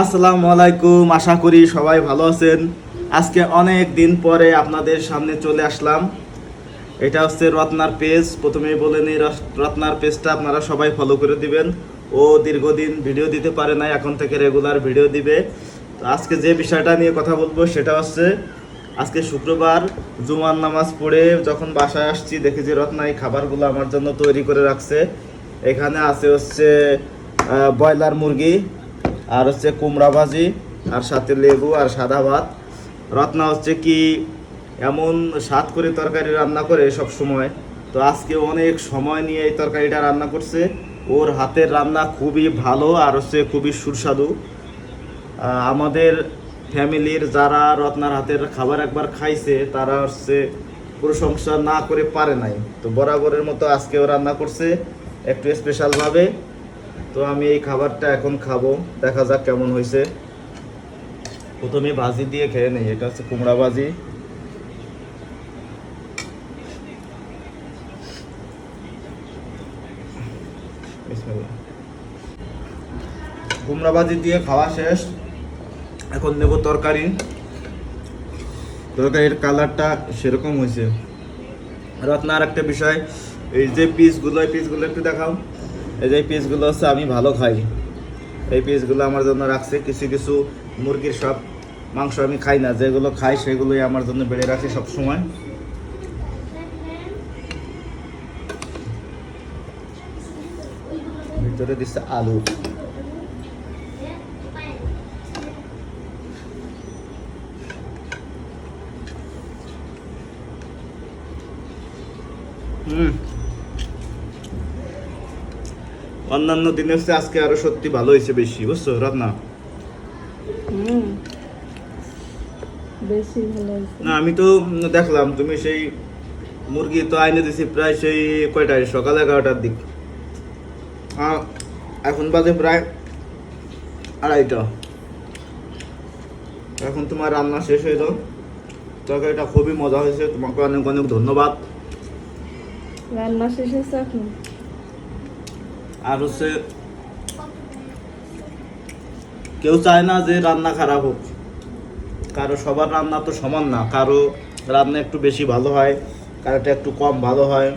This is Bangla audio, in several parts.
আসসালামু আলাইকুম, আশা করি সবাই ভালো আছেন। আজকে অনেক দিন পরে আপনাদের সামনে চলে আসলাম। এটা হচ্ছে রত্নার পেজ। প্রথমেই বলে নিই, রত্নার পেজটা আপনারা সবাই ফলো করে দিবেন। ও দীর্ঘদিন ভিডিও দিতে পারে নাই, এখন থেকে রেগুলার ভিডিও দিবে। তো আজকে যে বিষয়টা নিয়ে কথা বলবো সেটা হচ্ছে, আজকে শুক্রবার জুমার নামাজ পড়ে যখন বাসায় আসছি, দেখি যে রত্না এই খাবারগুলো আমার জন্য তৈরি করে রাখছে। এখানে আছে হচ্ছে ব্রয়লার মুরগি, আর হচ্ছে কুমড়া ভাজি, আর সাথে লেবু আর সাদা ভাত। রত্না হচ্ছে কি এমন স্বাদ করে তরকারি রান্না করে সব সময়। তো আজকে অনেক সময় নিয়ে এই তরকারিটা রান্না করছে। ওর হাতের রান্না খুবই ভালো আর হচ্ছে খুবই সুস্বাদু। আমাদের ফ্যামিলির যারা রত্নার হাতের খাবার একবার খাইছে তারা হচ্ছে প্রশংসা না করে পারে নাই। তো বরাবরের মতো আজকেও রান্না করছে একটু স্পেশালভাবে। তো আমি এই খাবারটা এখন খাবো, দেখা যাক কেমন হয়েছে। প্রথমে ভাজি দিয়ে খেয়ে নেই। এটা হচ্ছে কুমড়া ভাজি। বিসমিল্লাহ। কুমড়া ভাজি দিয়ে খাওয়া শেষ, এখন নেব তরকারি। তরকারির কালারটা সেরকম হয়েছে। রত্নার একটা বিষয়, এই যে পিসগুলো, এই পিসগুলো একটু দেখাও। এই যে পিসগুলো হচ্ছে আমি ভালো খাই, এই পিসগুলো আমার জন্য রাখছে। কিছু কিছু মুরগির সব মাংস আমি খাই না, যেগুলো খাই সেগুলোই আমার জন্য বেড়ে রাখি সব সময়। ভিতরে দিচ্ছে আলু। অন্যান্য দিনে হচ্ছে আজকে আরো সত্যি ভালো হয়েছে বেশি, বুঝছো রত্না? বেশি ভালো হয়েছে। না, আমি তো দেখলাম তুমি সেই মুরগি তো আইনে দিছি প্রায় সেই কয়টায়, সকাল 11টার দিক। এখন বাজে প্রায় 2:30। এখন তোমার রান্না শেষ হয়ে যাও। তরকারিটা খুবই মজা হয়েছে, তোমাকে অনেক অনেক ধন্যবাদ। রান্না শেষ হয়েছে এখন? আর হচ্ছে কেউ চায় না যে রান্না খারাপ হোক, কারো সবার রান্না তো সমান না। কারো রান্না একটু বেশি ভালো হয়, কারোটা একটু কম ভালো হয়।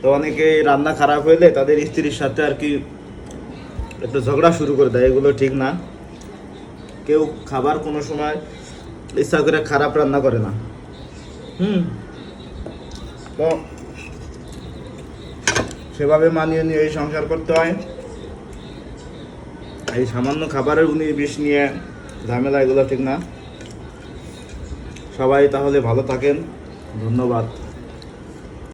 তো অনেকে রান্না খারাপ হইলে তাদের স্ত্রীর সাথে আর কি একটু ঝগড়া শুরু করে দেয়, এগুলো ঠিক না। কেউ খাবার কোনো সময় ইচ্ছা করে খারাপ রান্না করে না। তো সেভাবে মানিয়ে নিয়ে এই সংসার করতে হয়। এই সামান্য খাবারের 19-20 নিয়ে ঝামেলা, এগুলো ঠিক না। সবাই তাহলে ভালো থাকেন, ধন্যবাদ।